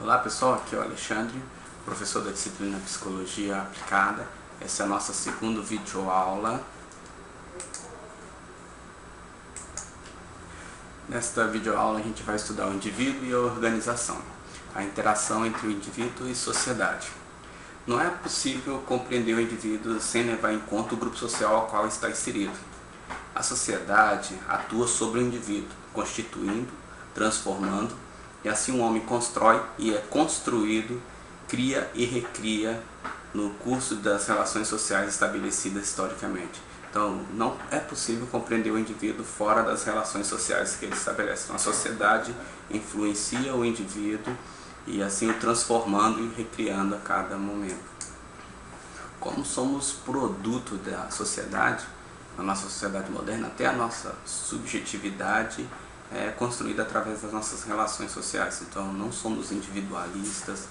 Olá pessoal, aqui é o Alexandre, professor da disciplina Psicologia Aplicada. Essa é a nossa segunda videoaula. Nesta videoaula a gente vai estudar o indivíduo e a organização, a interação entre o indivíduo e sociedade. Não é possível compreender o indivíduo sem levar em conta o grupo social ao qual está inserido. A sociedade atua sobre o indivíduo, constituindo, transformando, e assim um homem constrói e é construído, cria e recria no curso das relações sociais estabelecidas historicamente. Então, não é possível compreender o indivíduo fora das relações sociais que ele estabelece. Então, a sociedade influencia o indivíduo e assim o transformando e recriando a cada momento. Como somos produto da sociedade, na nossa sociedade moderna, até a nossa subjetividade é construída através das nossas relações sociais. Então não somos individualistas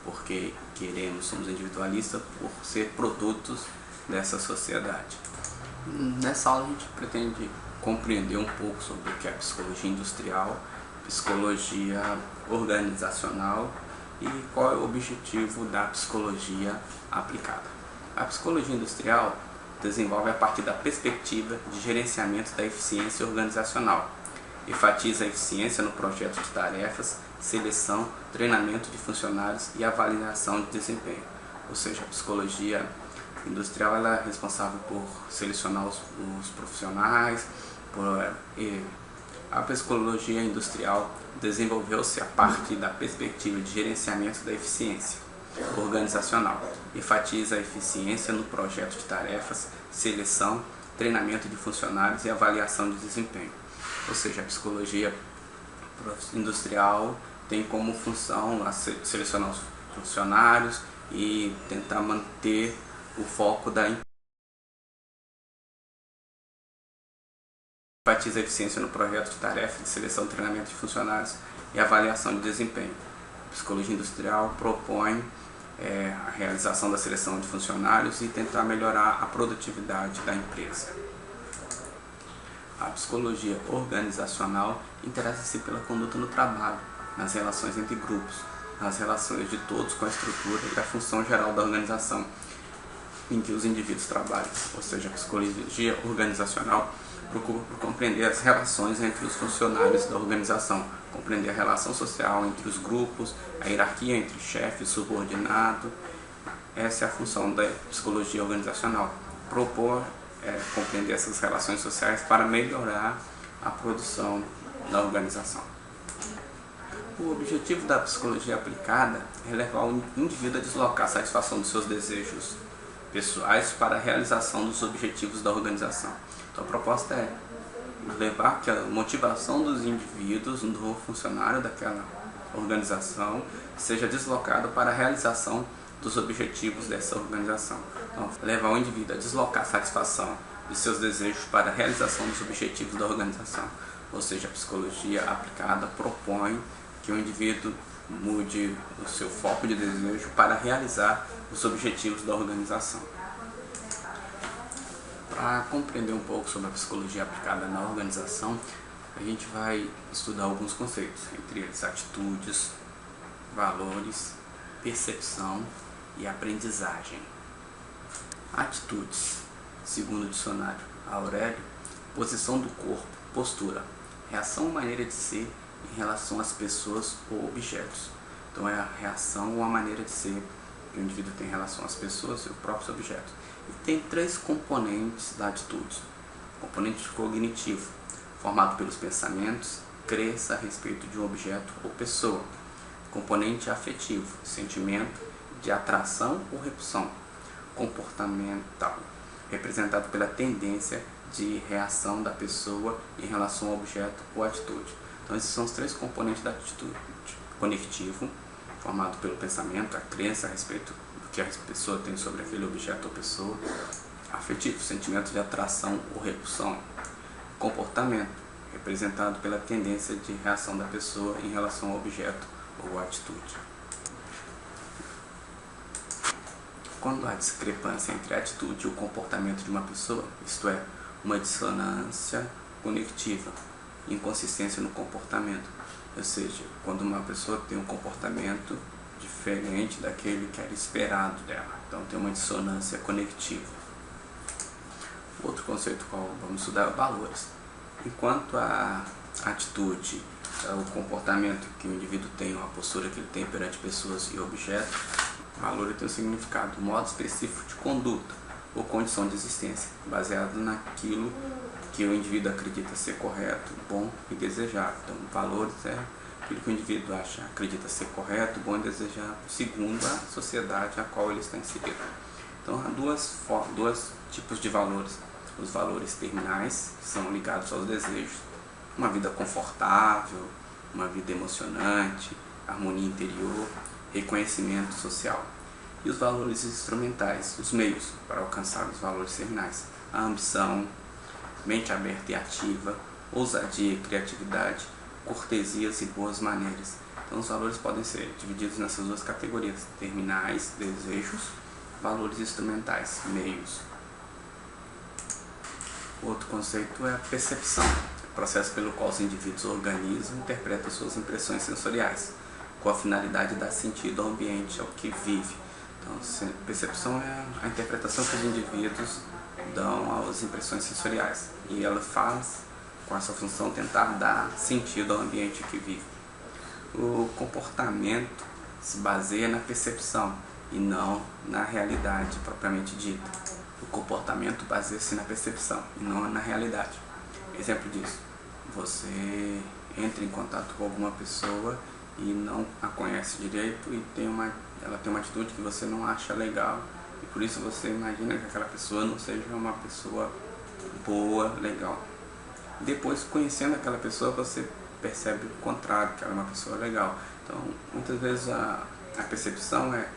porque queremos, somos individualistas por ser produtos dessa sociedade. Nessa aula a gente pretende compreender um pouco sobre o que é psicologia industrial, psicologia organizacional e qual é o objetivo da psicologia aplicada. A psicologia industrial desenvolve a partir da perspectiva de gerenciamento da eficiência organizacional. Enfatiza a eficiência no projeto de tarefas, seleção, treinamento de funcionários e avaliação de desempenho. Ou seja, a psicologia industrial ela é responsável por selecionar os profissionais. A psicologia industrial desenvolveu-se a partir da perspectiva de gerenciamento da eficiência organizacional. Enfatiza a eficiência no projeto de tarefas, seleção, treinamento de funcionários e avaliação de desempenho. Ou seja, a psicologia industrial tem como função selecionar os funcionários e tentar manter o foco da empresa. Enfatiza a eficiência no projeto de tarefa, de seleção, treinamento de funcionários e avaliação de desempenho. A psicologia industrial propõe a realização da seleção de funcionários e tentar melhorar a produtividade da empresa. A psicologia organizacional interessa-se pela conduta no trabalho, nas relações entre grupos, nas relações de todos com a estrutura e a função geral da organização em que os indivíduos trabalham. Ou seja, a psicologia organizacional procura compreender as relações entre os funcionários da organização, compreender a relação social entre os grupos, a hierarquia entre chefe e subordinado. Essa é a função da psicologia organizacional, propor compreender essas relações sociais para melhorar a produção da organização. O objetivo da psicologia aplicada é levar o indivíduo a deslocar a satisfação dos seus desejos pessoais para a realização dos objetivos da organização. Então a proposta é levar que a motivação dos indivíduos, do funcionário daquela organização, seja deslocada para a realização dos objetivos dessa organização. Então, levar o indivíduo a deslocar a satisfação de seus desejos para a realização dos objetivos da organização. Ou seja, a psicologia aplicada propõe que o indivíduo mude o seu foco de desejo para realizar os objetivos da organização. Para compreender um pouco sobre a psicologia aplicada na organização, a gente vai estudar alguns conceitos, entre eles atitudes, valores, percepção e aprendizagem. Atitudes, segundo o dicionário Aurélio, posição do corpo, postura, reação ou maneira de ser em relação às pessoas ou objetos. Então é a reação ou a maneira de ser que o indivíduo tem em relação às pessoas e os próprios objetos. E tem três componentes da atitude. O componente cognitivo, formado pelos pensamentos, crença a respeito de um objeto ou pessoa. Componente afetivo, sentimento de atração ou repulsão. Comportamental, representado pela tendência de reação da pessoa em relação ao objeto ou atitude. Então esses são os três componentes da atitude. Cognitivo, formado pelo pensamento, a crença a respeito do que a pessoa tem sobre aquele objeto ou pessoa. Afetivo, sentimento de atração ou repulsão. Comportamento, representado pela tendência de reação da pessoa em relação ao objeto ou atitude. Quando há discrepância entre a atitude e o comportamento de uma pessoa, isto é, uma dissonância cognitiva, inconsistência no comportamento, ou seja, quando uma pessoa tem um comportamento diferente daquele que era esperado dela, então tem uma dissonância conectiva. Outro conceito qual vamos estudar é valores. Enquanto a atitude, o comportamento que o indivíduo tem, a postura que ele tem perante pessoas e objetos, o valor tem um significado, um modo específico de conduta ou condição de existência, baseado naquilo que o indivíduo acredita ser correto, bom e desejável. Então, valores é aquilo que o indivíduo acredita ser correto, bom e desejável, segundo a sociedade a qual ele está inserido. Então, há dois tipos de valores. Os valores terminais, que são ligados aos desejos, uma vida confortável, uma vida emocionante, harmonia interior, reconhecimento social. E os valores instrumentais, os meios para alcançar os valores terminais, a ambição, mente aberta e ativa, ousadia e criatividade, cortesias e boas maneiras. Então os valores podem ser divididos nessas duas categorias, terminais, desejos, valores instrumentais, meios. Outro conceito é a percepção, processo pelo qual os indivíduos organizam e interpretam suas impressões sensoriais, com a finalidade de dar sentido ao ambiente, ao que vive. Então, percepção é a interpretação que os indivíduos dão às impressões sensoriais, e ela faz, com essa função, tentar dar sentido ao ambiente que vive. O comportamento se baseia na percepção e não na realidade propriamente dita. O comportamento baseia-se na percepção e não na realidade. Exemplo disso, você entra em contato com alguma pessoa e não a conhece direito e ela tem uma atitude que você não acha legal, e por isso você imagina que aquela pessoa não seja uma pessoa boa, legal. Depois, conhecendo aquela pessoa, você percebe o contrário, que ela é uma pessoa legal. Então, muitas vezes a percepção é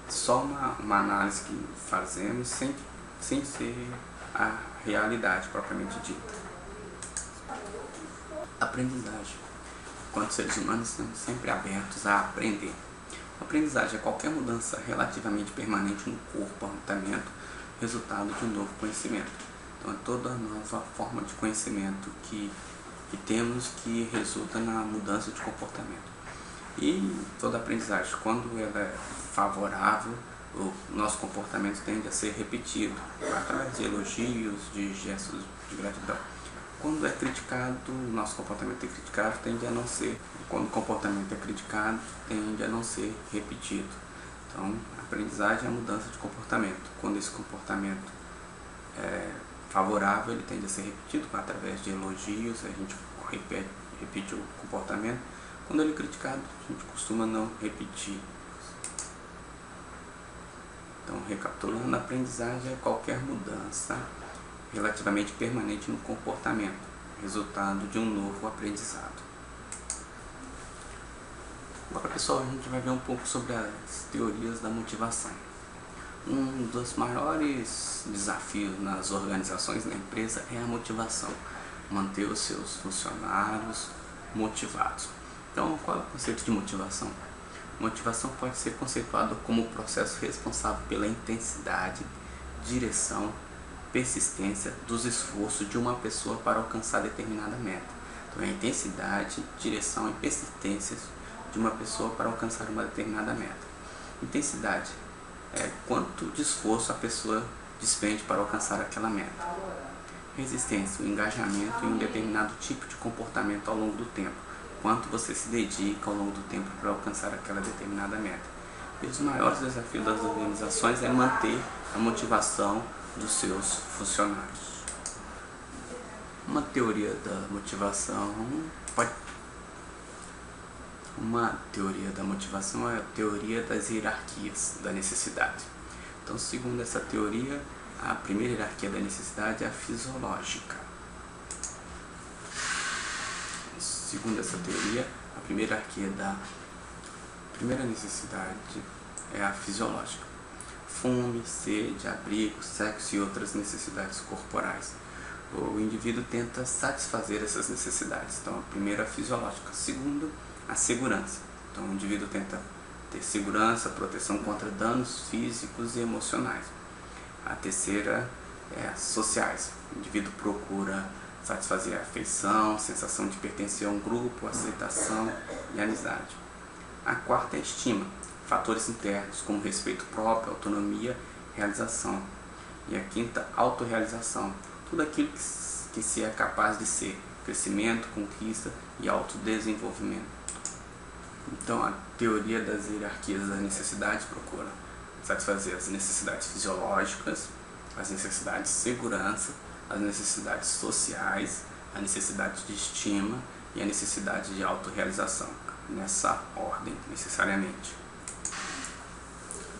só uma análise que fazemos sem ser a realidade propriamente dita. Aprendizagem. Enquanto seres humanos, estamos sempre abertos a aprender. A aprendizagem é qualquer mudança relativamente permanente no comportamento, resultado de um novo conhecimento. Então é toda nova forma de conhecimento que temos que resulta na mudança de comportamento. E toda aprendizagem, quando ela é favorável, o nosso comportamento tende a ser repetido, através de elogios, de gestos de gratidão. Quando é criticado, o nosso comportamento é criticado, tende a não ser. Quando o comportamento é criticado, tende a não ser repetido. Então, a aprendizagem é a mudança de comportamento. Quando esse comportamento é favorável, ele tende a ser repetido através de elogios, a gente repete o comportamento. Quando ele é criticado, a gente costuma não repetir. Então, recapitulando, a aprendizagem é qualquer mudança relativamente permanente no comportamento, resultado de um novo aprendizado. Agora, pessoal, a gente vai ver um pouco sobre as teorias da motivação. Um dos maiores desafios nas organizações, na empresa, é a motivação, manter os seus funcionários motivados. Então, qual é o conceito de motivação? Motivação pode ser conceituado como o processo responsável pela intensidade, direção, persistência dos esforços de uma pessoa para alcançar determinada meta. Então, é a intensidade, direção e persistência de uma pessoa para alcançar uma determinada meta. Intensidade é quanto de esforço a pessoa despende para alcançar aquela meta. Resistência, o engajamento em um determinado tipo de comportamento ao longo do tempo. Quanto você se dedica ao longo do tempo para alcançar aquela determinada meta. E os maiores desafios das organizações é manter a motivação dos seus funcionários. Uma teoria da motivação é a teoria das hierarquias da necessidade. Então, segundo essa teoria, a primeira hierarquia da necessidade é a fisiológica. Segundo essa teoria, a primeira necessidade é a fisiológica. Fome, sede, abrigo, sexo e outras necessidades corporais. O indivíduo tenta satisfazer essas necessidades. Então, a primeira é a fisiológica. A segunda, a segurança. Então, o indivíduo tenta ter segurança, proteção contra danos físicos e emocionais. A terceira é as sociais. O indivíduo procura satisfazer a afeição, sensação de pertencer a um grupo, aceitação e amizade. A quarta é a estima, fatores internos como respeito próprio, autonomia, realização. E a quinta, autorrealização, tudo aquilo que se é capaz de ser, crescimento, conquista e autodesenvolvimento. Então, a teoria das hierarquias das necessidades procura satisfazer as necessidades fisiológicas, as necessidades de segurança, as necessidades sociais, a necessidade de estima e a necessidade de autorrealização, nessa ordem, necessariamente.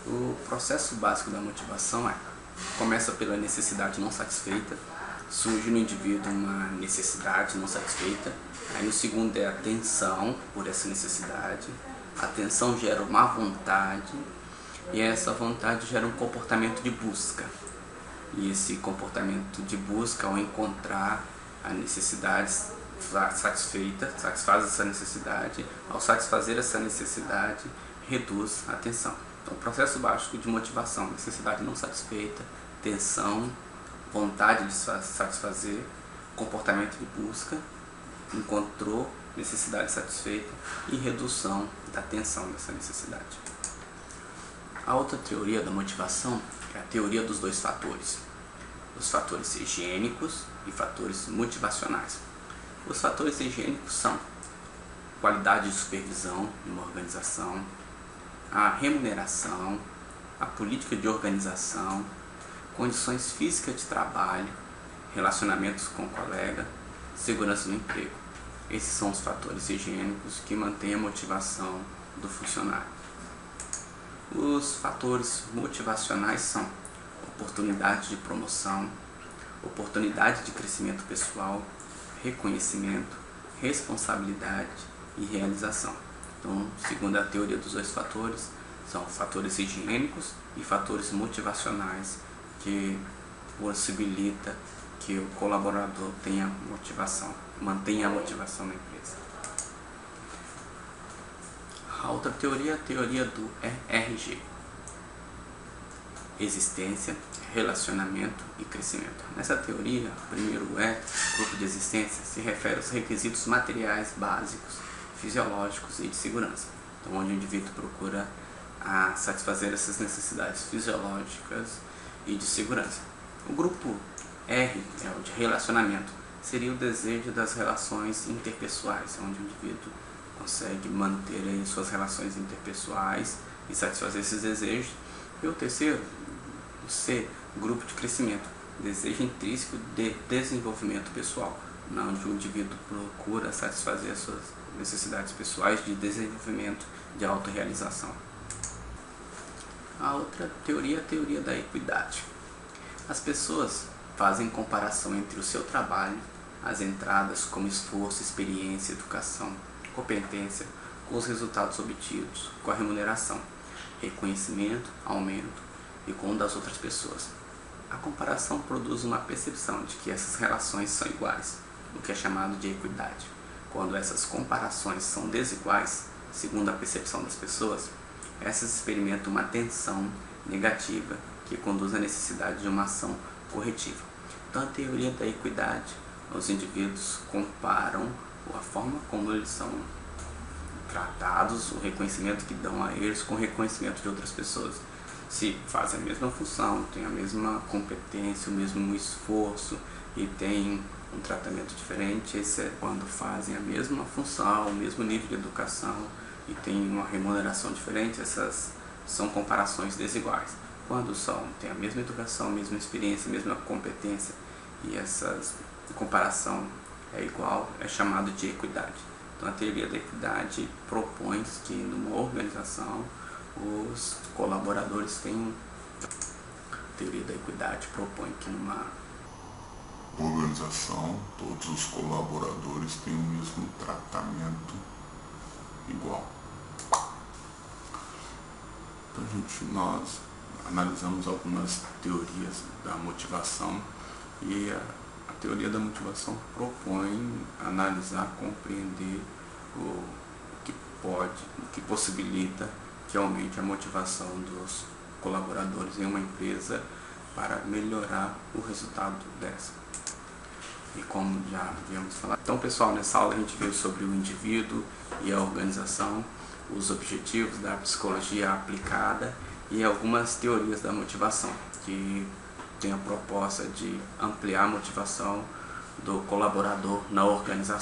O processo básico da motivação começa pela necessidade não satisfeita, surge no indivíduo uma necessidade não satisfeita, aí o segundo é a tensão por essa necessidade, a tensão gera uma vontade, e essa vontade gera um comportamento de busca. E esse comportamento de busca, ao encontrar a necessidade satisfeita, satisfaz essa necessidade, ao satisfazer essa necessidade, reduz a tensão. Então, o processo básico de motivação, necessidade não satisfeita, tensão, vontade de satisfazer, comportamento de busca, encontrou necessidade satisfeita e redução da tensão dessa necessidade. A outra teoria da motivação é a teoria dos dois fatores, os fatores higiênicos e fatores motivacionais. Os fatores higiênicos são qualidade de supervisão em uma organização, a remuneração, a política de organização, condições físicas de trabalho, relacionamentos com o colega, segurança no emprego. Esses são os fatores higiênicos que mantêm a motivação do funcionário. Os fatores motivacionais são oportunidade de promoção, oportunidade de crescimento pessoal, reconhecimento, responsabilidade e realização. Então, segundo a teoria dos dois fatores, são fatores higiênicos e fatores motivacionais que possibilita que o colaborador tenha motivação, mantenha a motivação na empresa. A outra teoria é a teoria do ERG: existência, relacionamento e crescimento. Nessa teoria, o primeiro grupo de existência, se refere aos requisitos materiais básicos, fisiológicos e de segurança. Então, onde o indivíduo procura satisfazer essas necessidades fisiológicas e de segurança. O grupo R é o de relacionamento, seria o desejo das relações interpessoais, onde o indivíduo consegue manter aí suas relações interpessoais e satisfazer esses desejos. E o terceiro, o C, grupo de crescimento, desejo intrínseco de desenvolvimento pessoal, onde o indivíduo procura satisfazer as suas necessidades pessoais de desenvolvimento, de autorrealização. A outra teoria é a teoria da equidade. As pessoas fazem comparação entre o seu trabalho, as entradas como esforço, experiência, educação, competência, com os resultados obtidos, com a remuneração, reconhecimento, aumento e com o das outras pessoas. A comparação produz uma percepção de que essas relações são iguais, o que é chamado de equidade. Quando essas comparações são desiguais, segundo a percepção das pessoas, essas experimentam uma tensão negativa que conduz à necessidade de uma ação corretiva. Então, a teoria da equidade, os indivíduos comparam a forma como eles são tratados, o reconhecimento que dão a eles com o reconhecimento de outras pessoas. Se fazem a mesma função, têm a mesma competência, o mesmo esforço e têm um tratamento diferente, esse é quando fazem a mesma função, o mesmo nível de educação e têm uma remuneração diferente, essas são comparações desiguais. Quando têm a mesma educação, a mesma experiência, a mesma competência e essa comparação é igual, é chamado de equidade. Então, a teoria da equidade propõe que numa organização os colaboradores tenham. A teoria da equidade propõe que numa organização todos os colaboradores tenham o mesmo tratamento igual. Então, nós analisamos algumas teorias da motivação e a teoria da motivação propõe analisar, compreender o que possibilita que aumente a motivação dos colaboradores em uma empresa para melhorar o resultado dessa. e como já havíamos falado. Então, pessoal, nessa aula a gente viu sobre o indivíduo e a organização, os objetivos da psicologia aplicada e algumas teorias da motivação, que tem a proposta de ampliar a motivação do colaborador na organização.